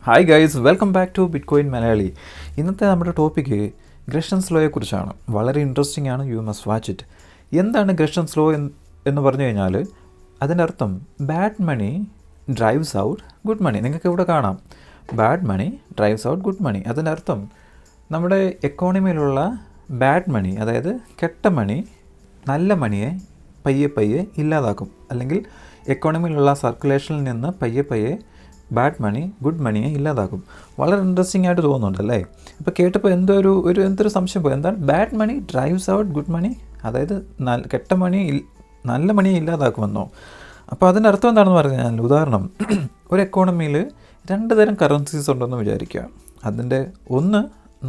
Hi guys, welcome back to bitcoin Malayali. ഇന്നത്തെ നമ്മുടെ topic Gresham's ലോയെ കുറിച്ചാണ്. വളരെ ഇൻട്രസ്റ്റിംഗ് ആണ്. You must watch it. എന്താണ് ഗ്രഷൻസ് ലോ എന്ന് പറഞ്ഞു കഴിഞ്ഞാൽ അതിൻ്റെ അർത്ഥം bad money drives out good money. നിങ്ങൾക്ക് ഇവിടെ കാണാം, bad money drives out good money. അതിൻ്റെ അർത്ഥം നമ്മുടെ എക്കോണമിയിലുള്ള ബാഡ് മണി, അതായത് കെട്ട മണി, നല്ല മണിയെ പയ്യെ പയ്യെ ഇല്ലാതാക്കും. അല്ലെങ്കിൽ എക്കോണമിയിലുള്ള സർക്കുലേഷനിൽ നിന്ന് പയ്യെ പയ്യെ ബാഡ് മണി ഗുഡ് മണിയെ ഇല്ലാതാക്കും. വളരെ ഇൻട്രസ്റ്റിംഗ് ആയിട്ട് തോന്നുന്നുണ്ടല്ലേ? ഇപ്പോൾ കേട്ടപ്പോൾ എന്തൊരു സംശയം പോയി. എന്താണ് bad money drives out good മണി? അതായത് കെട്ട മണി നല്ല മണിയെ ഇല്ലാതാക്കുമെന്നോ? അപ്പോൾ അതിൻ്റെ അർത്ഥം എന്താണെന്ന് പറഞ്ഞാൽ, ഉദാഹരണം, ഒരു എക്കോണമിയിൽ 2 തരം കറൻസീസ് ഉണ്ടെന്ന് വിചാരിക്കുക. അതിൻ്റെ ഒന്ന്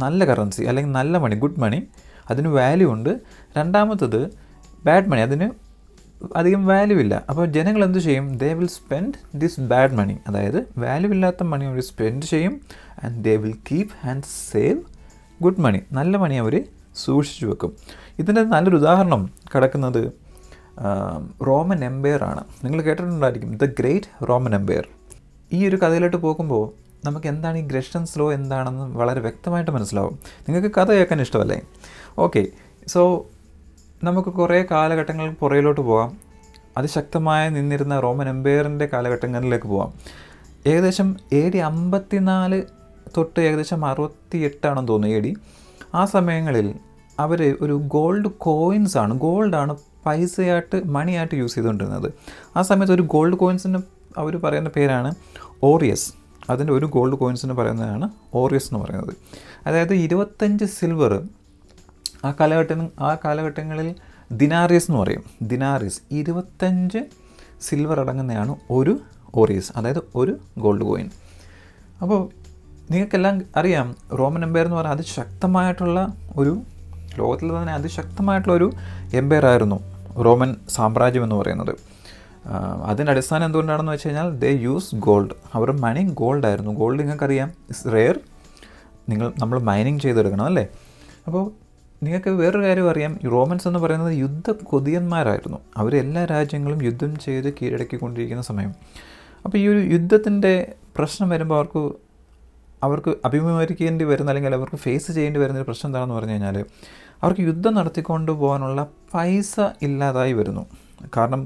നല്ല കറൻസി അല്ലെങ്കിൽ നല്ല മണി, ഗുഡ് മണി, അതിന് വാല്യൂ ഉണ്ട്. രണ്ടാമത്തത് ബാഡ് മണി, അതിന് അധികം വാല്യൂ ഇല്ല. അപ്പോൾ ജനങ്ങൾ എന്ത് ചെയ്യും? They will spend this bad money, അതായത് വാല്യൂ ഇല്ലാത്ത മണി അവർ സ്പെൻഡ് ചെയ്യും. And they will keep and save good money, നല്ല മണി അവർ സൂക്ഷിച്ചു വെക്കും. ഇതിൻ്റെ നല്ലൊരു ഉദാഹരണം കിടക്കുന്നത് റോമൻ എംപയർ ആണ്. നിങ്ങൾ കേട്ടിട്ടുണ്ടായിരിക്കും, ദ ഗ്രേറ്റ് റോമൻ എംപയർ. ഈ ഒരു കഥയിലോട്ട് പോകുമ്പോൾ നമുക്ക് എന്താണ് ഈ ഗ്രഷൻസ് ലോ എന്താണെന്ന് വളരെ വ്യക്തമായിട്ട് മനസ്സിലാവും. നിങ്ങൾക്ക് കഥ കേൾക്കാൻ ഇഷ്ടമല്ലേ? ഓക്കെ, സോ നമുക്ക് കുറേ കാലഘട്ടങ്ങൾ പുറയിലോട്ട് പോകാം. അതിശക്തമായി നിന്നിരുന്ന റോമൻ എംപയറിൻ്റെ കാലഘട്ടങ്ങളിലേക്ക് പോകാം. ഏകദേശം AD 54 തൊട്ട് ഏകദേശം 68 ആണെന്ന് തോന്നുന്നു AD. ആ സമയങ്ങളിൽ അവർ ഒരു ഗോൾഡ് കോയിൻസാണ്, ഗോൾഡാണ് പൈസയായിട്ട് മണിയായിട്ട് യൂസ് ചെയ്തുകൊണ്ടിരുന്നത്. ആ സമയത്ത് ഒരു ഗോൾഡ് കോയിൻസിന് അവർ പറയുന്ന പേരാണ് ഓറിയസ്. അതിൻ്റെ ഒരു ഗോൾഡ് കോയിൻസിന് പറയുന്നതാണ് ഓറിയസ് എന്ന് പറയുന്നത്. അതായത് 25 സിൽവർ, ആ കാലഘട്ടങ്ങളിൽ ദിനാറിയസ് എന്ന് പറയും. ദിനാറിയസ് 25 സിൽവർ അടങ്ങുന്നതാണ് ഒരു ഓറിയസ്, അതായത് ഒരു ഗോൾഡ് കോയിൻ. അപ്പോൾ നിങ്ങൾക്കെല്ലാം അറിയാം, റോമൻ എംപയർ എന്ന് പറഞ്ഞാൽ അതിശക്തമായിട്ടുള്ള ഒരു, ലോകത്തിൽ തന്നെ അതിശക്തമായിട്ടുള്ള ഒരു എംപയർ ആയിരുന്നു റോമൻ സാമ്രാജ്യം എന്ന് പറയുന്നത്. അതിൻ്റെ അടിസ്ഥാനം എന്തുകൊണ്ടാണെന്ന് വെച്ച് കഴിഞ്ഞാൽ ദേ യൂസ് ഗോൾഡ്. അവരുടെ മണി ഗോൾഡ് ആയിരുന്നു. ഗോൾഡ് നിങ്ങൾക്കറിയാം ഇസ് റെയർ. നമ്മൾ മൈനിങ് ചെയ്തെടുക്കണം അല്ലേ? അപ്പോൾ നിങ്ങൾക്ക് വേറൊരു കാര്യം അറിയാം, ഈ റോമൻസ് എന്ന് പറയുന്നത് യുദ്ധ കൊതിയന്മാരായിരുന്നു. അവരെല്ലാ രാജ്യങ്ങളും യുദ്ധം ചെയ്ത് കീഴടക്കിക്കൊണ്ടിരിക്കുന്ന സമയം. അപ്പോൾ ഈ ഒരു യുദ്ധത്തിൻ്റെ പ്രശ്നം വരുമ്പോൾ അവർക്ക് അഭിമുഖീകരിക്കേണ്ടി വരുന്ന, അല്ലെങ്കിൽ അവർക്ക് ഫേസ് ചെയ്യേണ്ടി വരുന്നൊരു പ്രശ്നം എന്താണെന്ന് പറഞ്ഞു കഴിഞ്ഞാൽ, അവർക്ക് യുദ്ധം നടത്തിക്കൊണ്ട് പോകാനുള്ള പൈസ ഇല്ലാതായി വരുന്നു. കാരണം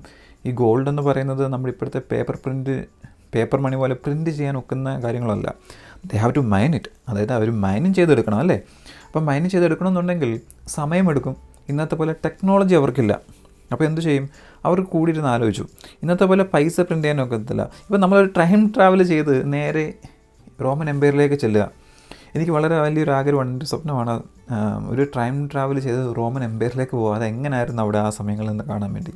ഈ ഗോൾഡ് എന്ന് പറയുന്നത് നമ്മുടെ ഇപ്പോഴത്തെ പേപ്പർ മണി പോലെ പ്രിൻറ്റ് ചെയ്യാൻ ഒക്കുന്ന കാര്യങ്ങളല്ല. They have to mine it, അതായത് അവർ മൈനിങ് ചെയ്തെടുക്കണം അല്ലേ? അപ്പോൾ മൈനിങ് ചെയ്തെടുക്കണമെന്നുണ്ടെങ്കിൽ സമയമെടുക്കും. ഇന്നത്തെ പോലെ ടെക്നോളജി അവർക്കില്ല. അപ്പോൾ എന്ത് ചെയ്യും? അവർ കൂടിയിരുന്ന് ആലോചിച്ചു, ഇന്നത്തെ പോലെ പൈസ പ്രിൻ്റ് ചെയ്യാൻ ഒക്കത്തില്ല. ഇപ്പോൾ നമ്മളൊരു ടൈം ട്രാവൽ ചെയ്ത് നേരെ റോമൻ എംപയറിലേക്ക് ചെല്ലുക. എനിക്ക് വളരെ വലിയൊരു ആഗ്രഹമാണ്, എൻ്റെ സ്വപ്നമാണ് ഒരു ടൈം ട്രാവൽ ചെയ്ത് റോമൻ എംപയറിലേക്ക് പോകുക. അതെങ്ങനെയായിരുന്നു അവിടെ ആ സമയങ്ങളിൽ നിന്ന് കാണാൻ വേണ്ടി.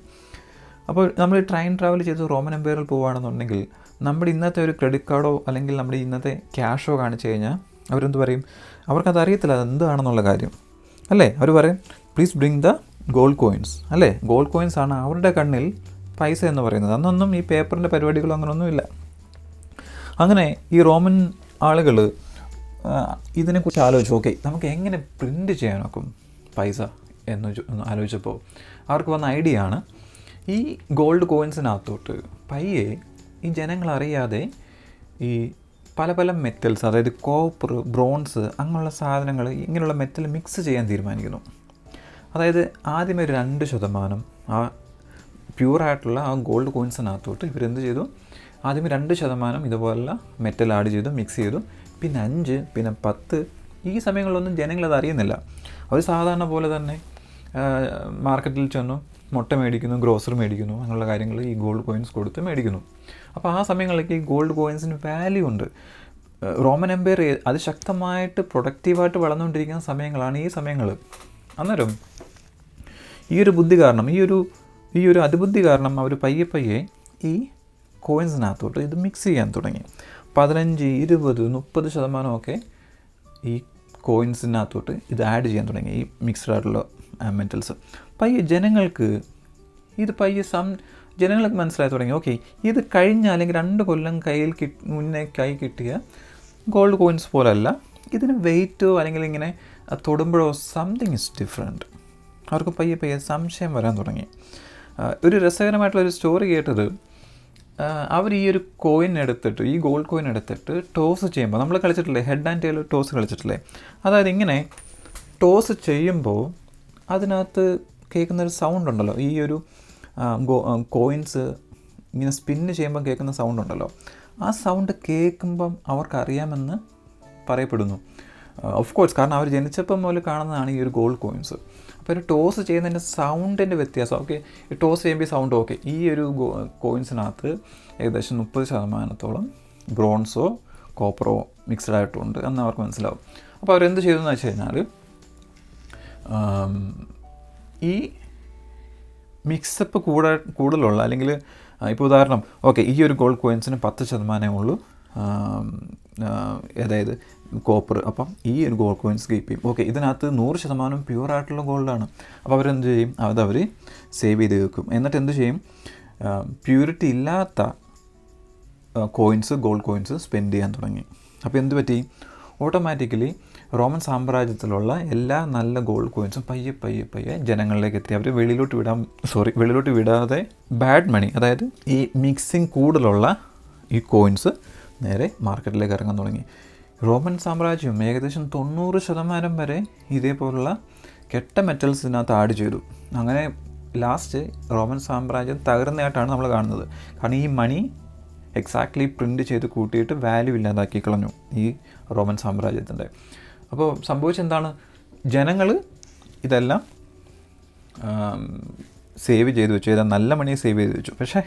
അപ്പോൾ നമ്മൾ ട്രെയിൻ ട്രാവൽ ചെയ്ത് റോമൻ എംപയറിൽ പോകുകയാണെന്നുണ്ടെങ്കിൽ നമ്മുടെ ഇന്നത്തെ ഒരു ക്രെഡിറ്റ് കാർഡോ അല്ലെങ്കിൽ നമ്മുടെ ഇന്നത്തെ ക്യാഷോ കാണിച്ചു കഴിഞ്ഞാൽ അവരെന്ത് പറയും? അവർക്കത് അറിയത്തില്ല അതെന്താണെന്നുള്ള കാര്യം അല്ലേ? അവർ പറയും please bring the gold coins അല്ലേ? ഗോൾഡ് കോയിൻസ് ആണ് അവരുടെ കണ്ണിൽ പൈസ എന്ന് പറയുന്നത്. അന്നൊന്നും ഈ പേപ്പറിൻ്റെ പരിപാടികളോ അങ്ങനെയൊന്നുമില്ല. അങ്ങനെ ഈ റോമൻ ആളുകൾ ഇതിനെക്കുറിച്ച് ആലോചിച്ചു, ഓക്കെ നമുക്ക് എങ്ങനെ പ്രിൻ്റ് ചെയ്യാനൊക്കും പൈസ എന്ന് ആലോചിച്ചപ്പോൾ അവർക്ക് വന്ന ഐഡിയ ആണ്, ഈ ഗോൾഡ് കോയിൻസിനകത്തോട്ട് പയ്യെ ഈ ജനങ്ങളറിയാതെ ഈ പല പല മെറ്റൽസ്, അതായത് കോപ്പർ, ബ്രോൺസ്, അങ്ങനെയുള്ള സാധനങ്ങൾ, ഇങ്ങനെയുള്ള മെറ്റൽ മിക്സ് ചെയ്യാൻ തീരുമാനിക്കുന്നു. അതായത് ആദ്യമേ ഒരു 2% ആ പ്യൂറായിട്ടുള്ള ആ ഗോൾഡ് കോയിൻസിനകത്തോട്ട് ഇവരെന്ത് ചെയ്തു? ആദ്യമേ 2% ഇതുപോലുള്ള മെറ്റൽ ആഡ് ചെയ്തു, മിക്സ് ചെയ്തു. പിന്നെ 5, പിന്നെ 10. ഈ സമയങ്ങളിലൊന്നും ജനങ്ങളത് അറിയുന്നില്ല. അവർ സാധാരണ പോലെ തന്നെ മാർക്കറ്റിൽ ചെന്നു മുട്ട മേടിക്കുന്നു, ഗ്രോസറി മേടിക്കുന്നു, അങ്ങനെയുള്ള കാര്യങ്ങൾ ഈ ഗോൾഡ് കോയിൻസ് കൊടുത്ത് മേടിക്കുന്നു. അപ്പോൾ ആ സമയങ്ങളിലേക്ക് ഈ ഗോൾഡ് കോയിൻസിന് വാല്യൂ ഉണ്ട്. റോമൻ എംപയർ അതിശക്തമായിട്ട് പ്രൊഡക്റ്റീവായിട്ട് വളർന്നുകൊണ്ടിരിക്കുന്ന സമയങ്ങളാണ് ഈ സമയങ്ങൾ. അന്നേരം ഈ ഒരു ബുദ്ധി കാരണം, ഈ ഒരു അതിബുദ്ധി കാരണം അവർ പയ്യെ പയ്യെ ഈ കോയിൻസിനകത്തോട്ട് ഇത് മിക്സ് ചെയ്യാൻ തുടങ്ങി. 15, 20, 30% ഈ കോയിൻസിനകത്തോട്ട് ഇത് ആഡ് ചെയ്യാൻ തുടങ്ങി, ഈ മിക്സ്ഡ് ആയിട്ടുള്ള മെറ്റൽസ്. പയ്യെ ജനങ്ങൾക്ക് മനസ്സിലായി തുടങ്ങി, ഓക്കെ ഇത് കഴിഞ്ഞ അല്ലെങ്കിൽ 2 കൊല്ലം മുന്നേ കൈ കിട്ടിയ ഗോൾഡ് കോയിൻസ് പോലല്ല, ഇതിന് വെയിറ്റോ അല്ലെങ്കിൽ ഇങ്ങനെ തൊടുമ്പോഴോ സംതിങ് ഇസ് ഡിഫറെൻറ്റ്. അവർക്ക് പയ്യെ സംശയം വരാൻ തുടങ്ങി. ഒരു രസകരമായിട്ടുള്ളൊരു സ്റ്റോറി കേട്ടത്, അവർ ഈ ഒരു കോയിൻ എടുത്തിട്ട്, ഈ ഗോൾഡ് കോയിൻ എടുത്തിട്ട് ടോസ് ചെയ്യുമ്പോൾ, നമ്മൾ കളിച്ചിട്ടില്ലേ ഹെഡ് ആൻഡ് ടെയിൽ ടോസ് കളിച്ചിട്ടില്ലേ, അതായത് ഇങ്ങനെ ടോസ് ചെയ്യുമ്പോൾ അതിനകത്ത് കേൾക്കുന്നൊരു സൗണ്ട് ഉണ്ടല്ലോ, ഈ ഒരു കോയിൻസ് ഇങ്ങനെ സ്പിന്ന് ചെയ്യുമ്പോൾ കേൾക്കുന്ന സൗണ്ട് ഉണ്ടല്ലോ, ആ സൗണ്ട് കേൾക്കുമ്പം അവർക്കറിയാമെന്ന് പറയപ്പെടുന്നു. ഓഫ് കോഴ്സ്, കാരണം അവർ ജനിച്ചപ്പം മുതൽ കാണുന്നതാണ് ഈ ഒരു ഗോൾഡ് കോയിൻസ്. അപ്പോൾ ഒരു ടോസ് ചെയ്യുന്നതിൻ്റെ സൗണ്ടിൻ്റെ വ്യത്യാസം, ഓക്കെ, ഈ ടോസ് ചെയ്യുമ്പോൾ ഈ സൗണ്ട് ഓക്കെ, ഈ ഒരു കോയിൻസിനകത്ത് ഏകദേശം 30% ബ്രോൺസോ കോപ്പറോ മിക്സഡ് ആയിട്ടുണ്ട് എന്ന് അവർക്ക് മനസ്സിലാവും. അപ്പോൾ അവരെന്ത് ചെയ്തെന്ന് വെച്ച് കഴിഞ്ഞാൽ, ഈ മിക്സപ്പ് കൂടുതലുള്ള, അല്ലെങ്കിൽ ഇപ്പോൾ ഉദാഹരണം, ഓക്കെ, ഈ ഒരു ഗോൾഡ് കോയിൻസിന് 10% ഉള്ളൂ അതായത് കോപ്പർ, അപ്പം ഈ ഒരു ഗോൾഡ് കോയിൻസ് കീപ്പ് ചെയ്യും. ഓക്കെ, ഇതിനകത്ത് 100% പ്യുവറായിട്ടുള്ള ഗോൾഡാണ്. അപ്പോൾ അവരെന്ത് ചെയ്യും, അതവർ സേവ് ചെയ്ത് വെക്കും. എന്നിട്ട് എന്ത് ചെയ്യും, പ്യൂരിറ്റി ഇല്ലാത്ത കോയിൻസ്, ഗോൾഡ് കോയിൻസ് സ്പെൻഡ് ചെയ്യാൻ തുടങ്ങി. അപ്പോൾ എന്ത് പറ്റി, ഓട്ടോമാറ്റിക്കലി റോമൻ സാമ്രാജ്യത്തിലുള്ള എല്ലാ നല്ല ഗോൾഡ് കോയിൻസും പയ്യെ പയ്യെ പയ്യെ ജനങ്ങളിലേക്ക് എത്തി. അവർ വെളിയിലോട്ട് വിടാതെ ബാഡ് മണി, അതായത് ഈ മിക്സിങ് കൂടുതലുള്ള ഈ കോയിൻസ് നേരെ മാർക്കറ്റിലേക്ക് ഇറങ്ങാൻ തുടങ്ങി. റോമൻ സാമ്രാജ്യം ഏകദേശം 90% വരെ ഇതേപോലുള്ള കെട്ട മെറ്റൽസ് ഇതിനകത്ത് ആഡ് ചെയ്തു. അങ്ങനെ ലാസ്റ്റ് റോമൻ സാമ്രാജ്യം തകർന്നതായിട്ടാണ് നമ്മൾ കാണുന്നത്. കാരണം ഈ മണി എക്സാക്ട്ലി പ്രിൻ്റ് ചെയ്ത് കൂട്ടിയിട്ട് വാല്യൂ ഇല്ലാതാക്കി കളഞ്ഞു ഈ റോമൻ സാമ്രാജ്യത്തിൻ്റെ. അപ്പോൾ സംഭവിച്ചെന്താണ്, ജനങ്ങൾ ഇതെല്ലാം സേവ് ചെയ്ത് വെച്ചു, ഏതാ നല്ല മണിയെ സേവ് ചെയ്ത് വെച്ചു. പക്ഷേ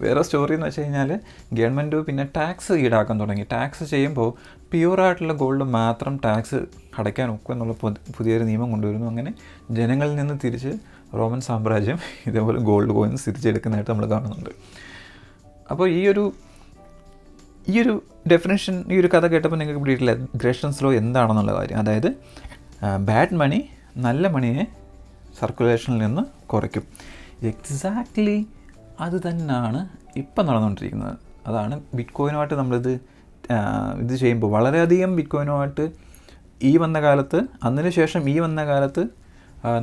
വേറെ സ്റ്റോറി എന്ന് വെച്ച് കഴിഞ്ഞാൽ, ഗവൺമെൻറ് പിന്നെ ടാക്സ് ഈടാക്കാൻ തുടങ്ങി. ടാക്സ് ചെയ്യുമ്പോൾ പ്യുവറായിട്ടുള്ള ഗോൾഡ് മാത്രം ടാക്സ് അടയ്ക്കാൻ ഒക്കും എന്നുള്ള പുതിയൊരു നിയമം കൊണ്ടുവരുന്നു. അങ്ങനെ ജനങ്ങളിൽ നിന്ന് തിരിച്ച് റോമൻ സാമ്രാജ്യം ഇതേപോലെ ഗോൾഡ് കോയിൻസ് തിരിച്ചെടുക്കുന്നതായിട്ട് നമ്മൾ കാണുന്നുണ്ട്. അപ്പോൾ ഈ ഒരു ഡെഫിനേഷൻ, ഈ ഒരു കഥ കേട്ടപ്പോൾ നിങ്ങൾക്ക് പിടിയിട്ടില്ല ഗ്രേഷൻസ് ലോ എന്താണെന്നുള്ള കാര്യം. അതായത് ബാഡ് മണി നല്ല മണിയെ സർക്കുലേഷനിൽ നിന്ന് കുറയ്ക്കും. എക്സാക്ട്ലി അത് തന്നെയാണ് ഇപ്പം നടന്നുകൊണ്ടിരിക്കുന്നത്. അതാണ് ബിറ്റ് കോയിനുമായിട്ട് ഇത് ചെയ്യുമ്പോൾ വളരെയധികം ബിറ്റ് കോയിനുമായിട്ട് ഈ വന്ന കാലത്ത്, അതിന് ശേഷം ഈ വന്ന കാലത്ത്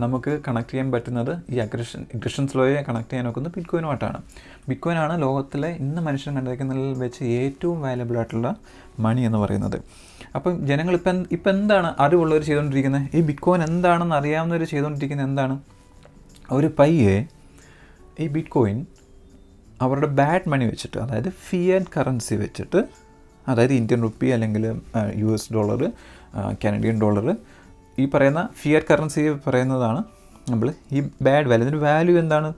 നമുക്ക് കണക്ട് ചെയ്യാൻ പറ്റുന്നത്, ഈ അഗ്രഷൻസ് ലോയെ കണക്ട് ചെയ്യാൻ നോക്കുന്നത് ബിറ്റ് കോയിനുമായിട്ടാണ്. ബിറ്റ് കോയിനാണ് ലോകത്തിലെ ഇന്ന് മനുഷ്യൻ കണ്ടിരിക്കുന്നതിൽ വെച്ച് ഏറ്റവും വാല്യബിൾ ആയിട്ടുള്ള മണി എന്ന് പറയുന്നത്. അപ്പം ജനങ്ങൾ ഇപ്പം എന്താണ് അറിവുള്ളവർ ചെയ്തുകൊണ്ടിരിക്കുന്നത്, ഈ ബിറ്റ് കോയിൻ എന്താണെന്ന് അറിയാവുന്നവർ ചെയ്തുകൊണ്ടിരിക്കുന്നത് എന്താണ്, ഒരു പയ്യെ ഈ ബിറ്റ് കോയിൻ അവരുടെ ബാഡ് മണി വെച്ചിട്ട്, അതായത് ഫിയറ്റ് കറൻസി വെച്ചിട്ട്, അതായത് ഇന്ത്യൻ റുപ്പി അല്ലെങ്കിൽ US ഡോളർ, കാനഡിയൻ ഡോളർ, ഈ പറയുന്ന ഫിയറ്റ് കറൻസി പറയുന്നതാണ് നമ്മൾ ഈ ബാഡ് വാല്യൂ. അതിൻ്റെ വാല്യൂ എന്താണ്,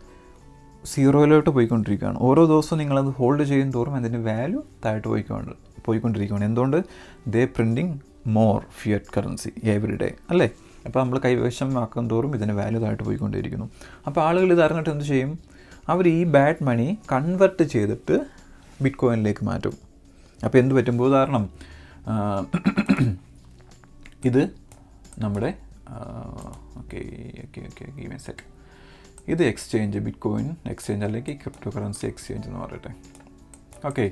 സീറോയിലോട്ട് പോയിക്കൊണ്ടിരിക്കുകയാണ്. ഓരോ ദിവസവും നിങ്ങളത് ഹോൾഡ് ചെയ്യും തോറും അതിൻ്റെ വാല്യൂ താഴോട്ട് പോയിക്കൊണ്ടിരിക്കുകയാണ്. എന്തുകൊണ്ട്, they printing more fiat currency every day, അല്ലേ? അപ്പോൾ നമ്മൾ കൈവശം ആക്കും തോറും ഇതിൻ്റെ വാല്യൂ താഴോട്ട് പോയിക്കൊണ്ടിരിക്കുന്നു. അപ്പോൾ ആളുകൾ ഇത് അറിഞ്ഞിട്ട് എന്ത് ചെയ്യും, അവർ ഈ ബാഡ് മണി കൺവെർട്ട് ചെയ്തിട്ട് ബിറ്റ് കോയിനിലേക്ക് മാറ്റും. അപ്പോൾ എന്ത് പറ്റുമ്പോൾ, ഉദാഹരണം, ഇത് നമ്മുടെ ഇത് എക്സ്ചേഞ്ച്, ബിറ്റ് കോയിൻ എക്സ്ചേഞ്ച് അല്ലെങ്കിൽ ക്രിപ്റ്റോ കറൻസി എക്സ്ചേഞ്ച് എന്ന് പറയട്ടെ. ഓക്കെ,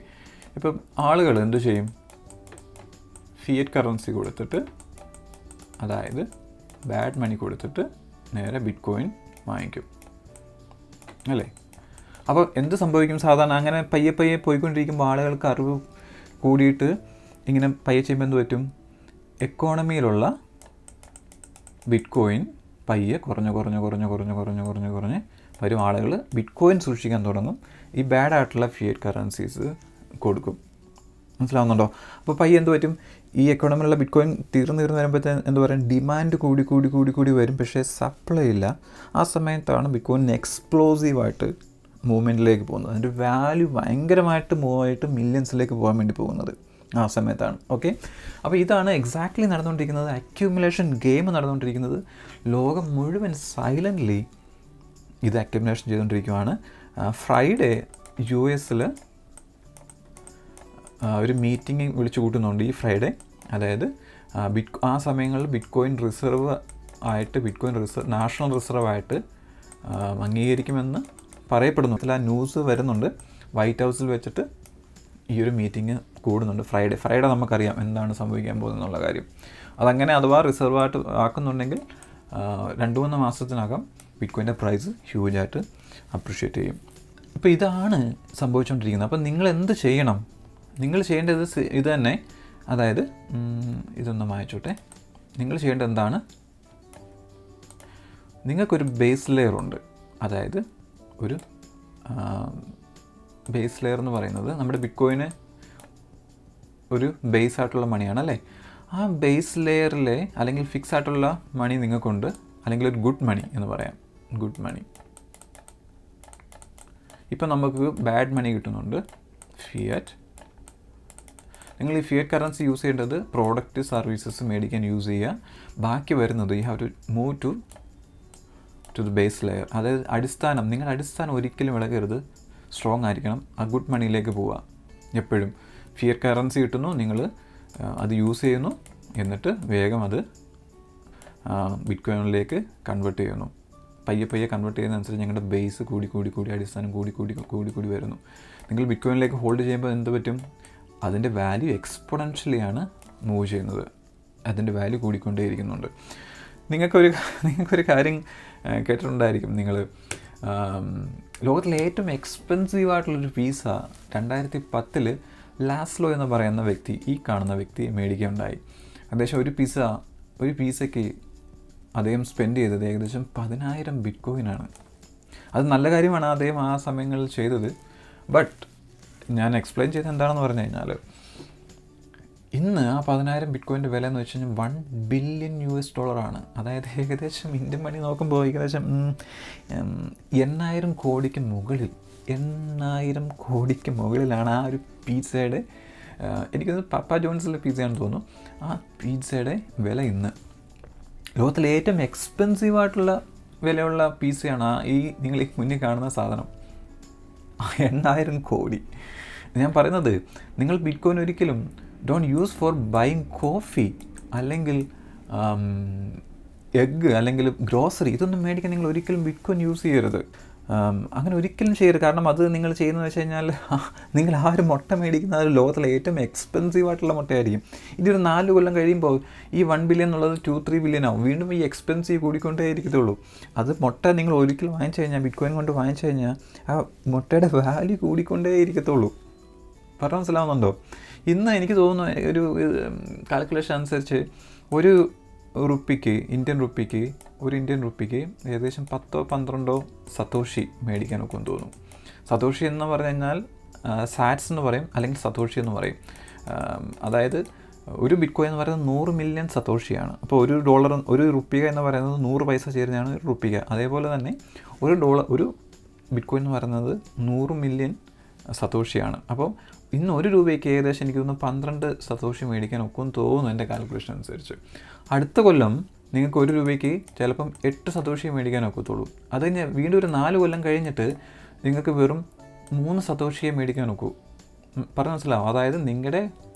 ഇപ്പം ആളുകൾ എന്ത് ചെയ്യും, ഫിയറ്റ് കറൻസി കൊടുത്തിട്ട്, അതായത് ബാഡ് മണി കൊടുത്തിട്ട് നേരെ ബിറ്റ് കോയിൻ വാങ്ങിക്കും, അല്ലേ? അപ്പോൾ എന്ത് സംഭവിക്കും, സാധാരണ അങ്ങനെ പയ്യെ പയ്യെ പോയിക്കൊണ്ടിരിക്കുമ്പോൾ ആളുകൾക്ക് അറിവ് കൂടിയിട്ട് ഇങ്ങനെ പയ്യെ ചെയ്യുമ്പോൾ എന്ത് പറ്റും, എക്കോണമിയിലുള്ള ബിറ്റ് കോയിൻ പയ്യെ കുറഞ്ഞ് വരും. ആളുകൾ ബിറ്റ് കോയിൻ സൂക്ഷിക്കാൻ തുടങ്ങും, ഈ ബാഡ് ആയിട്ടുള്ള ഫിയറ്റ് കറൻസീസ് കൊടുക്കും. മനസ്സിലാവുന്നുണ്ടോ? അപ്പോൾ പയ്യെ എന്ത് പറ്റും, ഈ എക്കോണമിയിലുള്ള ബിറ്റ് കോയിൻ തീർന്ന് വരുമ്പോഴത്തേ എന്താ പറയുക, ഡിമാൻഡ് കൂടി വരും, പക്ഷേ സപ്ലൈ ഇല്ല. ആ സമയത്താണ് ബിറ്റ് കോയിൻ എക്സ്പ്ലോസീവായിട്ട് മൂവ്മെൻറ്റിലേക്ക് പോകുന്നത്. അതിൻ്റെ വാല്യൂ ഭയങ്കരമായിട്ട് മൂവ് ആയിട്ട് മില്യൺസിലേക്ക് പോകാൻ വേണ്ടി പോകുന്നത് ആ സമയത്താണ്. ഓക്കെ, അപ്പോൾ ഇതാണ് എക്സാക്ട്ലി നടന്നുകൊണ്ടിരിക്കുന്നത്. അക്യുമുലേഷൻ ഗെയിം നടന്നുകൊണ്ടിരിക്കുന്നത്. ലോകം മുഴുവൻ സൈലൻ്റ്ലി ഇത് അക്യുമുലേഷൻ ചെയ്തുകൊണ്ടിരിക്കുകയാണ്. ഫ്രൈഡേ US ഒരു മീറ്റിംഗ് വിളിച്ചു കൂട്ടുന്നുണ്ട് ഈ ഫ്രൈഡേ. അതായത് ആ സമയങ്ങളിൽ ബിറ്റ് കോയിൻ നാഷണൽ റിസർവ് ആയിട്ട് അംഗീകരിക്കുമെന്ന് പറയപ്പെടുന്നു. അതിൽ ആ ന്യൂസ് വരുന്നുണ്ട്. വൈറ്റ് ഹൗസിൽ വെച്ചിട്ട് ഈ ഒരു മീറ്റിംഗ് കൂടുന്നുണ്ട് ഫ്രൈഡേ. നമുക്കറിയാം എന്താണ് സംഭവിക്കാൻ പോകുന്നതെന്നുള്ള കാര്യം. അതങ്ങനെ അഥവാ റിസർവ് ആയിട്ട് ആക്കുന്നുണ്ടെങ്കിൽ 2-3 മാസത്തിനകം ബിറ്റ് കോയിൻ്റെ പ്രൈസ് ഹ്യൂജായിട്ട് അപ്രിഷ്യേറ്റ് ചെയ്യും. ഇപ്പോൾ ഇതാണ് സംഭവിച്ചുകൊണ്ടിരിക്കുന്നത്. അപ്പോൾ നിങ്ങൾ എന്ത് ചെയ്യണം? നിങ്ങൾ ചെയ്യേണ്ടത് ഇത് തന്നെ. അതായത് ഇതൊന്ന് മായ്ച്ചോട്ടെ. നിങ്ങൾ ചെയ്യേണ്ടത് എന്താണ്? നിങ്ങൾക്കൊരു ബേസ് ലെയർ ഉണ്ട്. അതായത് ഒരു ബേസ് ലെയർ എന്ന് പറയുന്നത് നമ്മുടെ ബിറ്റ്കോയിന് ഒരു ബേസ് ആയിട്ടുള്ള മണിയാണ് അല്ലേ? ആ ബേസ് ലെയറിലെ അല്ലെങ്കിൽ ഫിക്സ് ആയിട്ടുള്ള മണി നിങ്ങൾക്കുണ്ട്, അല്ലെങ്കിൽ ഒരു ഗുഡ് മണി എന്ന് പറയാം. Good money. ഇപ്പം നമുക്ക് ബാഡ് മണി കിട്ടുന്നുണ്ട്, ഫിയറ്റ്. നിങ്ങൾ ഈ ഫിയറ്റ് കറൻസി യൂസ് ചെയ്യേണ്ടത് പ്രോഡക്റ്റ് സർവീസസ് മേടിക്കാൻ യൂസ് ചെയ്യുക. ബാക്കി വരുന്നത് you have to move to the base layer. അതായത് അടിസ്ഥാനം, നിങ്ങളുടെ അടിസ്ഥാനം ഒരിക്കലും ഇളകരുത്, സ്ട്രോങ് ആയിരിക്കണം. ആ ഗുഡ് മണിയിലേക്ക് പോവുക. എപ്പോഴും ഫിയറ്റ് കറൻസി കിട്ടുന്നു, നിങ്ങൾ അത് യൂസ് ചെയ്യുന്നു, എന്നിട്ട് വേഗം അത് ബിറ്റ്കോയിനിലേക്ക് കൺവേർട്ട് ചെയ്യുന്നു. പയ്യെ കൺവേർട്ട് ചെയ്യുന്നതനുസരിച്ച് ഞങ്ങളുടെ ബേസ് കൂടി അടിസ്ഥാനം കൂടി വരുന്നു. നിങ്ങൾ ബിറ്റ്കോയിനിലേക്ക് ഹോൾഡ് ചെയ്യുമ്പോൾ എന്ത് പറ്റും? അതിൻ്റെ വാല്യൂ എക്സ്പോണൻഷ്യലിയാണ് മൂവ് ചെയ്യുന്നത്. അതിൻ്റെ വാല്യൂ കൂടിക്കൊണ്ടേയിരിക്കുന്നുണ്ട്. നിങ്ങൾക്കൊരു കാര്യം കേട്ടിട്ടുണ്ടായിരിക്കും. നിങ്ങൾ ലോകത്തിലെ ഏറ്റവും എക്സ്പെൻസീവായിട്ടുള്ളൊരു പീസ 2010 ലാസ്ലോ എന്ന് പറയുന്ന വ്യക്തി, ഈ കാണുന്ന വ്യക്തി മേടിക്കുകയുണ്ടായി. ഏകദേശം ഒരു പീസയ്ക്ക് അദ്ദേഹം സ്പെൻഡ് ചെയ്തത് ഏകദേശം 10,000 ബിറ്റ്കോയിനാണ്. അത് നല്ല കാര്യമാണ് അദ്ദേഹം ആ സമയങ്ങളിൽ ചെയ്തത്. ബട്ട് ഞാൻ എക്സ്പ്ലെയിൻ ചെയ്തത് എന്താണെന്ന് പറഞ്ഞു കഴിഞ്ഞാൽ, ഇന്ന് ആ 10,000 ബിറ്റ്കോയിൻ്റെ വില എന്ന് വെച്ച് കഴിഞ്ഞാൽ $1 ബില്യൺ. അതായത് ഏകദേശം ഇന്ത്യൻ മണി നോക്കുമ്പോൾ ഏകദേശം 8,000 കോടിക്ക് മുകളിൽ 8,000 കോടിക്ക് മുകളിലാണ് ആ ഒരു പിസ്സയുടെ, എനിക്കത് പപ്പ ജോൺസിലെ പിസ്സയാണെന്ന് തോന്നുന്നു, ആ പിസ്സയുടെ വില ഇന്ന്. ലോകത്തിലെ ഏറ്റവും എക്സ്പെൻസീവായിട്ടുള്ള വിലയുള്ള പിസ്സയാണ് ഈ നിങ്ങൾ ഈ മുന്നിൽ കാണുന്ന സാധനം. 8,000 കോടി. ഞാൻ പറയുന്നത്, നിങ്ങൾ ബിറ്റ്കോയിൻ ഒരിക്കലും don't use for buying coffee അല്ലെങ്കിൽ എഗ്ഗ് അല്ലെങ്കിൽ ഗ്രോസറി, ഇതൊന്നും മേടിക്കാൻ നിങ്ങൾ ഒരിക്കലും ബിറ്റ്കോയിൻ യൂസ് ചെയ്യരുത്. അങ്ങനെ ഒരിക്കലും ചെയ്യരുത്. കാരണം അത് നിങ്ങൾ ചെയ്യുന്നതെന്ന് വെച്ച് കഴിഞ്ഞാൽ, നിങ്ങൾ ആ ഒരു മുട്ട മേടിക്കുന്ന ആ ഒരു ലോകത്തിലെ ഏറ്റവും എക്സ്പെൻസീവായിട്ടുള്ള മുട്ടയായിരിക്കും. ഇതൊരു 4 കൊല്ലം കഴിയുമ്പോൾ ഈ 1 ബില്യൺ എന്നുള്ളത് 2-3 ബില്യൺ ആവും. വീണ്ടും ഈ എക്സ്പെൻസീവ് കൂടിക്കൊണ്ടേ ഇരിക്കത്തുള്ളൂ. അത് മുട്ട നിങ്ങൾ ഒരിക്കലും വാങ്ങിച്ചു കഴിഞ്ഞാൽ, ബിറ്റ്കോയിൻ കൊണ്ട് വാങ്ങിച്ചു കഴിഞ്ഞാൽ ആ മുട്ടയുടെ വാല്യൂ കൂടിക്കൊണ്ടേ ഇരിക്കത്തുള്ളൂ. പറഞ്ഞ മനസ്സിലാവുന്നുണ്ടോ? ഇന്ന് എനിക്ക് തോന്നുന്നു ഒരു കാൽക്കുലേഷൻ അനുസരിച്ച് ഒരു ഇന്ത്യൻ റുപ്പിക്ക് ഏകദേശം 10-12 സതോഷി മേടിക്കാനൊക്കെ തോന്നുന്നു. സതോഷി എന്ന് പറഞ്ഞു കഴിഞ്ഞാൽ സാറ്റ്സ് എന്ന് പറയും, അല്ലെങ്കിൽ സതോഷി എന്ന് പറയും. അതായത് ഒരു ബിറ്റ്കോയിൻ എന്ന് പറയുന്നത് 100 മില്യൺ സതോഷിയാണ്. അപ്പോൾ ഒരു റുപ്പിക എന്ന് പറയുന്നത് 100 പൈസ ചേരുന്നതാണ് ഒരു റുപ്പിക. അതേപോലെ തന്നെ ഒരു ബിറ്റ്കോയിൻ എന്ന് പറയുന്നത് 100 മില്യൺ സതോഷിയാണ്. അപ്പോൾ ഇന്ന് ഒരു രൂപയ്ക്ക് ഏകദേശം എനിക്ക് തോന്നുന്നു 12 സതോഷി മേടിക്കാൻ ഒക്കും തോന്നുന്നു, എൻ്റെ കാൽക്കുലേഷൻ അനുസരിച്ച്. അടുത്ത കൊല്ലം നിങ്ങൾക്ക് 1 രൂപയ്ക്ക് ചിലപ്പം 8 സതോഷി മേടിക്കാൻ ഒക്കത്തുള്ളൂ. അത് കഴിഞ്ഞ് വീണ്ടും ഒരു 4 കൊല്ലം കഴിഞ്ഞിട്ട് നിങ്ങൾക്ക് വെറും 3 സതോഷിയെ മേടിക്കാൻ ഒക്കൂ. പറഞ്ഞ് മനസ്സിലാവും? അതായത് നിങ്ങളുടെ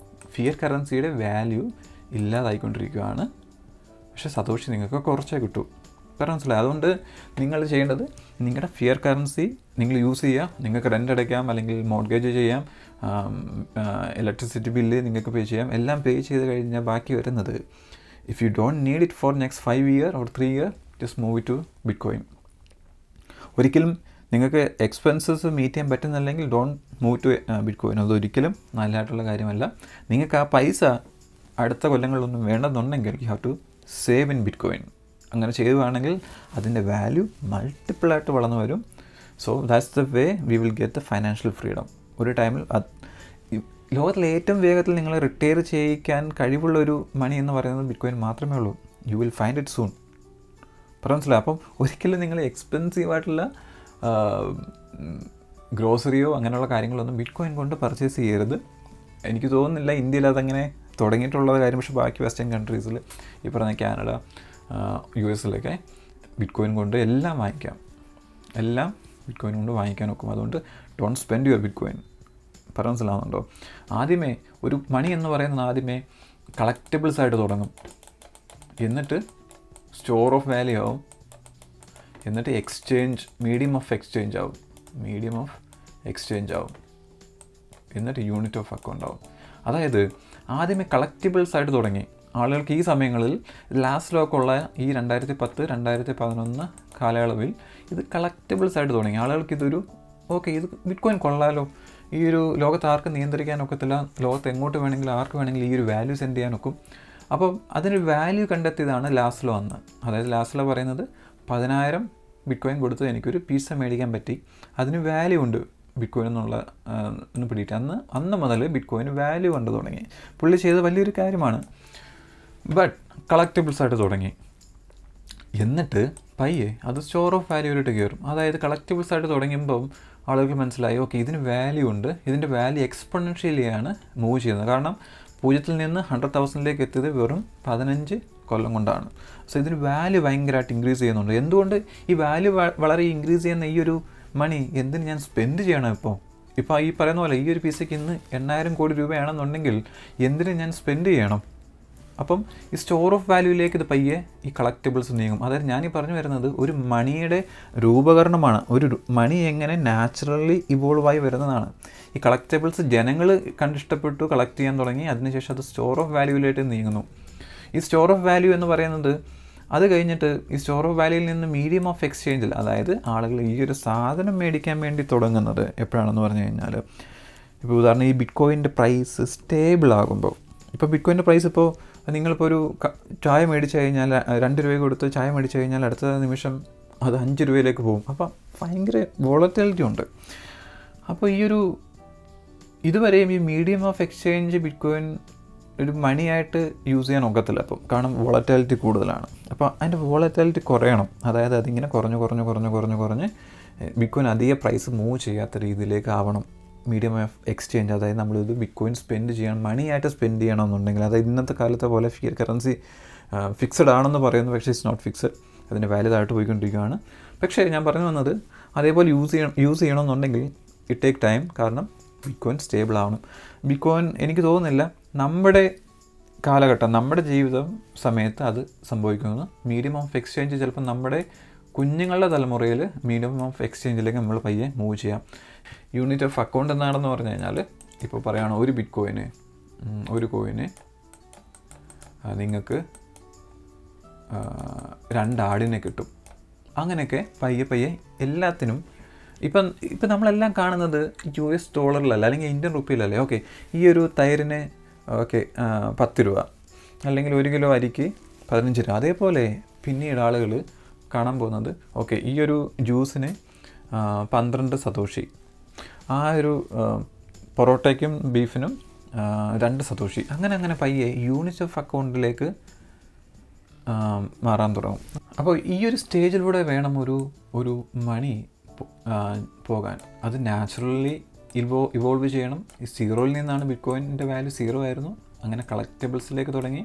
ഫിയറ്റ് കറൻസിയുടെ വാല്യൂ ഇല്ലാതായിക്കൊണ്ടിരിക്കുകയാണ്. പക്ഷേ സതോഷി നിങ്ങൾക്ക് കുറച്ചേ കിട്ടൂ. പറഞ്ഞ് മനസ്സിലാവും? അതുകൊണ്ട് നിങ്ങൾ ചെയ്യേണ്ടത്, നിങ്ങളുടെ ഫിയറ്റ് കറൻസി നിങ്ങൾ യൂസ് ചെയ്യുക. നിങ്ങൾക്ക് റെൻ്റ് അടയ്ക്കാം, അല്ലെങ്കിൽ മോർഗേജ് ചെയ്യാം, ഇലക്ട്രിസിറ്റി ബില്ല് നിങ്ങൾക്ക് പേ ചെയ്യാം. എല്ലാം പേ ചെയ്ത് കഴിഞ്ഞാൽ ബാക്കി വരുന്നത്, if you don't need it for next 5 year or 3 year, just move to bitcoin. ഒരിക്കലും നിങ്ങൾക്ക് എക്സ്പെൻസസ് മീറ്റ് ചെയ്യാൻ പറ്റുന്നില്ലെങ്കിൽ ഡോണ്ട് മൂവ് ടു ബിറ്റ്കോയിൻ. അതൊരിക്കലും നല്ലതായിട്ടുള്ള കാര്യമല്ല. നിങ്ങൾക്ക് ആ പൈസ അടുത്ത കൊല്ലങ്ങളിലൊന്നും വേണമെന്നുണ്ടെങ്കിൽ you have to save in bitcoin. അങ്ങനെ ചെയ്യുകയാണെങ്കിൽ അതിൻ്റെ വാല്യൂ മൾട്ടിപ്പിളായിട്ട് വളർന്നു വരും. So that's the way we will get the financial freedom. ഒരു ടൈമിൽ ലോകത്തിലെ ഏറ്റവും വേഗത്തിൽ നിങ്ങളെ റിട്ടയർ ചെയ്യിക്കാൻ കഴിവുള്ളൊരു മണി എന്ന് പറയുന്നത് ബിറ്റ്കോയിൻ മാത്രമേ ഉള്ളൂ. You will find it soon. മനസ്സിലായി? അപ്പം ഒരിക്കലും നിങ്ങൾ എക്സ്പെൻസീവായിട്ടുള്ള ഗ്രോസറിയോ അങ്ങനെയുള്ള കാര്യങ്ങളൊന്നും ബിറ്റ്കോയിൻ കൊണ്ട് പർച്ചേസ് ചെയ്യരുത്. എനിക്ക് തോന്നുന്നില്ല ഇന്ത്യയിൽ അതങ്ങനെ തുടങ്ങിയിട്ടുള്ള കാര്യം. പക്ഷേ ബാക്കി വെസ്റ്റേൺ കൺട്രീസിൽ, ഈ പറഞ്ഞ കാനഡ, US ബിറ്റ്കോയിൻ കൊണ്ട് എല്ലാം വാങ്ങിക്കാം. എല്ലാം ബിറ്റ്കോയിൻ കൊണ്ട് വാങ്ങിക്കാൻ നോക്കും. അതുകൊണ്ട് ഡോണ്ട് സ്പെൻഡ് യുവർ ബിറ്റ്കോയിൻ. പറഞ്ഞ് മനസ്സിലാവുന്നുണ്ടോ? ആദ്യമേ ഒരു മണി എന്ന് പറയുന്നത് ആദ്യമേ കളക്റ്റബിൾസ് ആയിട്ട് തുടങ്ങും, എന്നിട്ട് സ്റ്റോർ ഓഫ് വാല്യൂ ആവും, എന്നിട്ട് മീഡിയം ഓഫ് എക്സ്ചേഞ്ച് ആവും, എന്നിട്ട് യൂണിറ്റ് ഓഫ് അക്കൗണ്ട് ആവും. അതായത് ആദ്യമേ കളക്റ്റബിൾസ് ആയിട്ട് തുടങ്ങി ആളുകൾക്ക് ഈ സമയങ്ങളിൽ ലാസ്റ്റിലൊക്കെയുള്ള ഈ 2010-2011 കാലയളവിൽ ഇത് കളക്റ്റബിൾസ് ആയിട്ട് തുടങ്ങി. ആളുകൾക്ക് ഇതൊരു ഓക്കെ ഇത് ബിറ്റ് കോയിൻ കൊള്ളാലോ, ഈ ഒരു ലോകത്ത് ആർക്കും നിയന്ത്രിക്കാനൊക്കത്തില്ല, ലോകത്ത് എങ്ങോട്ട് വേണമെങ്കിലും ആർക്ക് വേണമെങ്കിലും ഈ ഒരു വാല്യൂ സെൻഡ് ചെയ്യാനൊക്കും. അപ്പം അതിന് വാല്യൂ കണ്ടെത്തിയതാണ് ലാസ്ലോ അന്ന്. അതായത് ലാസ്ലോ പറയുന്നത് 10,000 ബിറ്റ് കോയിൻ കൊടുത്ത് എനിക്കൊരു പിസ്സ മേടിക്കാൻ പറ്റി, അതിന് വാല്യൂ ഉണ്ട് ബിറ്റ് കോയിൻ എന്നുള്ള ഒന്ന് പിടിയിട്ട് അന്ന് മുതൽ ബിറ്റ് കോയിന് വാല്യൂ കണ്ടു തുടങ്ങി. പുള്ളി ചെയ്ത വലിയൊരു കാര്യമാണ്. ബട്ട് കളക്റ്റബിൾസ് ആയിട്ട് തുടങ്ങി, എന്നിട്ട് പയ്യെ അത് സ്റ്റോർ ഓഫ് വാല്യൂയിലോട്ട് കയറും. അതായത് കളക്റ്റബിൾസ് ആയിട്ട് തുടങ്ങുമ്പം ആളുകൾക്ക് മനസ്സിലായി ഓക്കെ ഇതിന് വാല്യൂ ഉണ്ട്, ഇതിൻ്റെ വാല്യൂ എക്സ്പൊണൻഷ്യലിയാണ് മൂവ് ചെയ്യുന്നത്. കാരണം 0-ൽ നിന്ന് 100,000-ലേക്ക് എത്തിയത് വെറും 15 കൊല്ലം കൊണ്ടാണ്. സോ ഇതിന് വാല്യൂ ഭയങ്കരമായിട്ട് ഇൻക്രീസ് ചെയ്യുന്നുണ്ട്. എന്തുകൊണ്ട് ഈ വാല്യൂ വളരെ ഇൻക്രീസ് ചെയ്യുന്ന ഈ ഒരു മണി എന്തിന് ഞാൻ സ്പെൻഡ് ചെയ്യണം? ഇപ്പോൾ ഈ പറയുന്ന പോലെ ഈ ഒരു പിസയ്ക്ക് ഇന്ന് 8,000 കോടി രൂപയാണെന്നുണ്ടെങ്കിൽ എന്തിന് ഞാൻ സ്പെൻഡ് ചെയ്യണം? അപ്പം ഈ സ്റ്റോർ ഓഫ് വാല്യൂയിലേക്ക് ഇത് പയ്യെ ഈ കളക്റ്റബിൾസ് നീങ്ങും. അതായത് ഞാനീ പറഞ്ഞു വരുന്നത് ഒരു മണിയുടെ രൂപകരണമാണ്. ഒരു മണി എങ്ങനെ നാച്ചുറലി ഇവോൾവായി വരുന്നതാണ്. ഈ കളക്റ്റബിൾസ് ജനങ്ങൾ കണ്ടിഷ്ടപ്പെട്ടു, കളക്ട് ചെയ്യാൻ തുടങ്ങി, അതിനുശേഷം അത് സ്റ്റോർ ഓഫ് വാല്യൂയിലേക്ക് നീങ്ങുന്നു. ഈ സ്റ്റോർ ഓഫ് വാല്യൂ എന്ന് പറയുന്നത് അത് കഴിഞ്ഞിട്ട് ഈ സ്റ്റോർ ഓഫ് വാല്യൂയിൽ നിന്ന് മീഡിയം ഓഫ് എക്സ്ചേഞ്ചിൽ, അതായത് ആളുകൾ ഈ ഒരു സാധനം മേടിക്കാൻ വേണ്ടി തുടങ്ങുന്നത് എപ്പോഴാണെന്ന് പറഞ്ഞു കഴിഞ്ഞാൽ, ഇപ്പോൾ ഉദാഹരണം ഈ ബിറ്റ് കോയിൻ്റെ പ്രൈസ് സ്റ്റേബിൾ ആകുമ്പോൾ, ഇപ്പോൾ ബിറ്റ് കോയിൻ്റെ പ്രൈസ് ഇപ്പോൾ നിങ്ങളിപ്പോൾ ഒരു ചായ മേടിച്ച് കഴിഞ്ഞാൽ 2 രൂപ കൊടുത്ത് ചായ മേടിച്ച് കഴിഞ്ഞാൽ അടുത്ത നിമിഷം അത് 5 രൂപയിലേക്ക് പോകും. അപ്പം ഭയങ്കര വോളറ്റിലിറ്റി ഉണ്ട്. അപ്പോൾ ഈ ഒരു ഇതുവരെയും ഈ medium of exchange bit coin ഒരു മണിയായിട്ട് യൂസ് ചെയ്യാൻ ഒക്കത്തില്ല. അപ്പം കാരണം വോളറ്റിലിറ്റി കൂടുതലാണ്. അപ്പോൾ അതിൻ്റെ വോളറ്റിലിറ്റി കുറയണം. അതായത് അതിങ്ങനെ കുറഞ്ഞ് ബിറ്റ് കോയിൻ അധിക പ്രൈസ് മൂവ് ചെയ്യാത്ത രീതിയിലേക്ക് ആവണം മീഡിയം ഓഫ് എക്സ്ചേഞ്ച്. അതായത് നമ്മളിത് ബിറ്റ് കോയിൻ സ്പെൻഡ് ചെയ്യണം, മണിയായിട്ട് സ്പെൻഡ് ചെയ്യണമെന്നുണ്ടെങ്കിൽ, അതായത് ഇന്നത്തെ കാലത്തെ പോലെ ഫിയറ്റ് കറൻസി ഫിക്സഡ് ആണെന്ന് പറയുന്നു, പക്ഷേ ഇറ്റ്സ് നോട്ട് ഫിക്സഡ്. അതിൻ്റെ വാല്യൂ താഴ്ത്ത് പോയിക്കൊണ്ടിരിക്കുകയാണ്. പക്ഷേ ഞാൻ പറഞ്ഞു വന്നത് അതേപോലെ യൂസ് ചെയ്യണമെന്നുണ്ടെങ്കിൽ ഇറ്റ് ടേക്ക് ടൈം. കാരണം ബിറ്റ് കോയിൻ സ്റ്റേബിൾ ആവണം. ബിറ്റ് കോയിൻ എനിക്ക് തോന്നുന്നില്ല നമ്മുടെ കാലഘട്ടം, നമ്മുടെ ജീവിതം സമയത്ത് അത് സംഭവിക്കുന്നത്. മീഡിയം ഓഫ് എക്സ്ചേഞ്ച് ചിലപ്പോൾ നമ്മുടെ കുഞ്ഞുങ്ങളുടെ തലമുറയിൽ മീഡിയം ഓഫ് എക്സ്ചേഞ്ചിലേക്ക് നമ്മൾ പയ്യെ മൂവ് ചെയ്യാം. യൂണിറ്റ് ഓഫ് അക്കൗണ്ട് എന്താണെന്ന് പറഞ്ഞു കഴിഞ്ഞാൽ, ഇപ്പോൾ പറയുകയാണ് ഒരു ബിറ്റ് കോയിന് നിങ്ങൾക്ക് 2 ആടിനെ കിട്ടും. അങ്ങനെയൊക്കെ പയ്യെ എല്ലാത്തിനും ഇപ്പം നമ്മളെല്ലാം കാണുന്നത് US ഡോളറിലല്ല, അല്ലെങ്കിൽ ഇന്ത്യൻ റുപ്പിയിലല്ലേ. ഓക്കെ ഈ ഒരു തൈരിന് 10 രൂപ, അല്ലെങ്കിൽ 1 കിലോ അരിക്ക് 15 രൂപ. അതേപോലെ പിന്നീട് ആളുകൾ കാണാൻ പോകുന്നത് ഓക്കെ ഈ ഒരു ജ്യൂസിന് 12 സതോഷി, ആ ഒരു പൊറോട്ടയ്ക്കും ബീഫിനും 2 സതോഷി, അങ്ങനെ പയ്യെ യൂണിറ്റ് ഓഫ് അക്കൗണ്ടിലേക്ക് മാറാൻ തുടങ്ങും. അപ്പോൾ ഈ ഒരു സ്റ്റേജിലൂടെ വേണം ഒരു മണി പോകാൻ. അത് നാച്ചുറലി ഇവോൾവ് ചെയ്യണം. ഈ 0-ൽ നിന്നാണ് ബിറ്റ് കോയിൻ്റെ വാല്യൂ 0 ആയിരുന്നു. അങ്ങനെ കളക്റ്റബിൾസിലേക്ക് തുടങ്ങി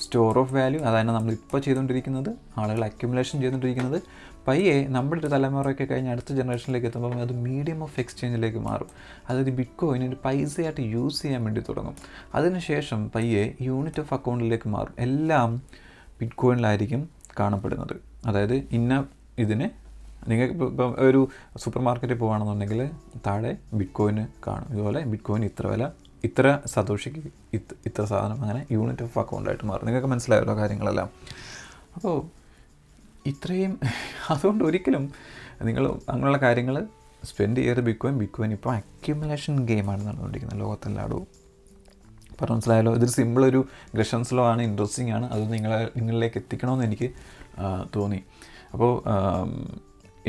സ്റ്റോർ ഓഫ് വാല്യൂ, അതാണ് നമ്മളിപ്പോൾ ചെയ്തുകൊണ്ടിരിക്കുന്നത്, ആളുകൾ അക്യുമുലേഷൻ ചെയ്തുകൊണ്ടിരിക്കുന്നത്. പയ്യെ നമ്മുടെ ഒരു തലമുറയൊക്കെ കഴിഞ്ഞ് അടുത്ത ജനറേഷനിലേക്ക് എത്തുമ്പോൾ അത് മീഡിയം ഓഫ് എക്സ്ചേഞ്ചിലേക്ക് മാറും. അതായത് ബിറ്റ് കോയിൻ ഒരു പൈസയായിട്ട് യൂസ് ചെയ്യാൻ വേണ്ടി തുടങ്ങും. അതിനുശേഷം പയ്യെ യൂണിറ്റ് ഓഫ് അക്കൗണ്ടിലേക്ക് മാറും. എല്ലാം ബിറ്റ് കോയിനിലായിരിക്കും കാണപ്പെടുന്നത്. അതായത് ഇതിന് നിങ്ങൾക്ക് ഇപ്പം ഒരു സൂപ്പർ മാർക്കറ്റിൽ പോകുകയാണെന്നുണ്ടെങ്കിൽ താഴെ ബിറ്റ് കോയിന് കാണും. ഇതുപോലെ ബിറ്റ് കോയിൻ ഇത്ര വില, ഇത്ര സതോഷിക്ക് ഇത്ര സാധനം, അങ്ങനെ യൂണിറ്റ് ഓഫ് അക്കൗണ്ടായിട്ട് മാറും. നിങ്ങൾക്ക് മനസ്സിലായല്ലോ കാര്യങ്ങളെല്ലാം. അപ്പോൾ ഇത്രയും അതുകൊണ്ട് ഒരിക്കലും നിങ്ങൾ അങ്ങനെയുള്ള കാര്യങ്ങൾ സ്പെൻഡ് ചെയ്ത് ബിറ്റ് കോയിൻ ഇപ്പോൾ അക്യുമുലേഷൻ ഗെയിമാണ് നടന്നുകൊണ്ടിരിക്കുന്നത് ലോകത്തെല്ലായിടവും. പറഞ്ഞു മനസ്സിലായല്ലോ. ഇതൊരു സിമ്പിളൊരു ഗ്രഷൻസ് ലോ ആണ്, ഇൻട്രസ്റ്റിംഗ് ആണ്. അത് നിങ്ങളിലേക്ക് എത്തിക്കണമെന്ന് എനിക്ക് തോന്നി. അപ്പോൾ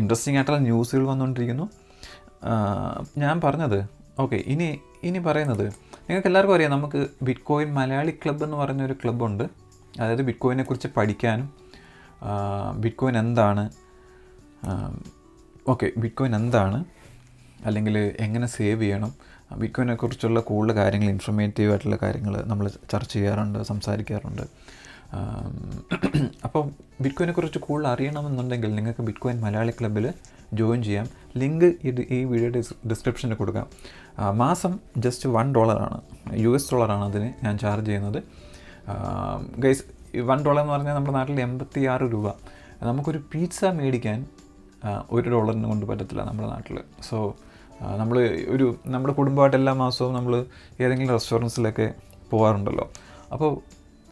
ഇൻട്രസ്റ്റിംഗ് ആയിട്ടുള്ള ന്യൂസുകൾ വന്നുകൊണ്ടിരിക്കുന്നു. ഞാൻ പറഞ്ഞത് ഓക്കെ ഇനി പറയുന്നത് നിങ്ങൾക്ക് എല്ലാവർക്കും അറിയാം, നമുക്ക് ബിറ്റ് കോയിൻ മലയാളി ക്ലബ്ബ് എന്ന് പറഞ്ഞൊരു ക്ലബ്ബുണ്ട്. അതായത് ബിറ്റ് കോയിനെ കുറിച്ച് പഠിക്കാനും ബിറ്റ് കോയിൻ എന്താണ്, ബിറ്റ് കോയിൻ എന്താണ്, അല്ലെങ്കിൽ എങ്ങനെ സേവ് ചെയ്യണം, ബിറ്റ് കോയിനെ കുറിച്ചുള്ള കൂടുതൽ കാര്യങ്ങൾ, ഇൻഫർമേറ്റീവ് ആയിട്ടുള്ള കാര്യങ്ങൾ നമ്മൾ ചർച്ച ചെയ്യാറുണ്ട്, സംസാരിക്കാറുണ്ട്. അപ്പോൾ ബിറ്റ് കോയിനെ കുറിച്ച് കൂടുതൽ അറിയണമെന്നുണ്ടെങ്കിൽ നിങ്ങൾക്ക് ബിറ്റ് കോയിൻ മലയാളി ക്ലബ്ബിൽ ജോയിൻ ചെയ്യാം. ലിങ്ക് ഈ വീഡിയോയുടെ ഡിസ്ക്രിപ്ഷനിൽ കൊടുക്കാം. മാസം ജസ്റ്റ് $1 US ഡോളറാണ് അതിന് ഞാൻ ചാർജ് ചെയ്യുന്നത്. ഗൈസ് $1 എന്ന് പറഞ്ഞാൽ നമ്മുടെ നാട്ടിൽ 86 രൂപ. നമുക്കൊരു പിസ്സ മേടിക്കാൻ $1 കൊണ്ട് പറ്റത്തില്ല നമ്മുടെ നാട്ടിൽ. സോ നമ്മുടെ കുടുംബമായിട്ട് എല്ലാ മാസവും നമ്മൾ ഏതെങ്കിലും റെസ്റ്റോറൻറ്റ്സിലൊക്കെ പോകാറുണ്ടല്ലോ. അപ്പോൾ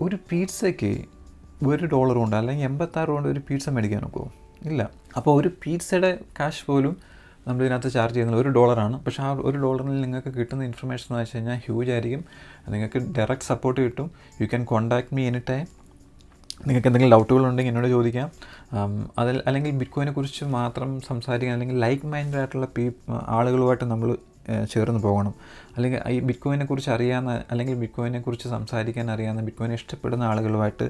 ഒരു പിസ്സയ്ക്ക് $1 കൊണ്ട് അല്ലെങ്കിൽ 86 കൊണ്ട് ഒരു പിസ്സ മേടിക്കാൻ നോക്കുമോ? ഇല്ല. അപ്പോൾ ഒരു പിസ്സയുടെ കാശ് പോലും നമ്മളിതിനകത്ത് ചാർജ് ചെയ്യുന്നത് $1, പക്ഷേ ആ $1 നിങ്ങൾക്ക് കിട്ടുന്ന ഇൻഫർമേഷൻ എന്ന് വെച്ച് കഴിഞ്ഞാൽ ഹ്യൂജ് ആയിരിക്കും. നിങ്ങൾക്ക് ഡയറക്റ്റ് സപ്പോർട്ട് കിട്ടും. You can contact me any time. നിങ്ങൾക്ക് എന്തെങ്കിലും ഡൗട്ടുകളുണ്ടെങ്കിൽ എന്നോട് ചോദിക്കാം. അല്ലെങ്കിൽ ബിറ്റ്കോയിനെ കുറിച്ച് മാത്രം സംസാരിക്കാൻ, അല്ലെങ്കിൽ ലൈക്ക് മൈൻഡഡ് ആയിട്ടുള്ള ആളുകളുമായിട്ട് നമ്മൾ ചേർന്ന് പോകണം. അല്ലെങ്കിൽ ഈ ബിറ്റ്കോയിനെ കുറിച്ച് അറിയാവുന്ന, അല്ലെങ്കിൽ ബിറ്റ്കോയിനെ കുറിച്ച് സംസാരിക്കാൻ അറിയാവുന്ന, ബിറ്റ്കോയിനെ ഇഷ്ടപ്പെടുന്ന ആളുകളുമായിട്ട്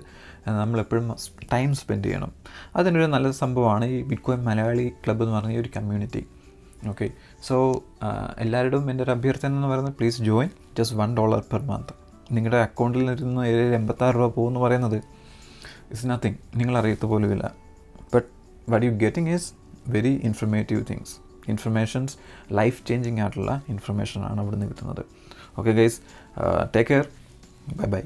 നമ്മളെപ്പോഴും ടൈം സ്പെൻഡ് ചെയ്യണം. അതിനൊരു നല്ല സംഭവമാണ് ഈ ബിറ്റ്കോയിൻ മലയാളി ക്ലബ്ബ് എന്ന് പറഞ്ഞ ഒരു കമ്മ്യൂണിറ്റി. ഓക്കെ, സോ എല്ലാവരോടും എൻ്റെ ഒരു അഭ്യർത്ഥന എന്ന് പറയുന്നത് please join. Just $1 per month. നിങ്ങളുടെ അക്കൗണ്ടിൽ നിന്ന് $86 പോകുമെന്ന് പറയുന്നത് ഇറ്റ്സ് നത്തിങ്. നിങ്ങളറിയത്ത് പോലുമില്ല. But what you getting is very informative things. Informations life changing ആയിട്ടുള്ള ഇൻഫർമേഷനാണ് അവിടെ നിന്ന് കിട്ടുന്നത്. Okay guys, take care. Bye by.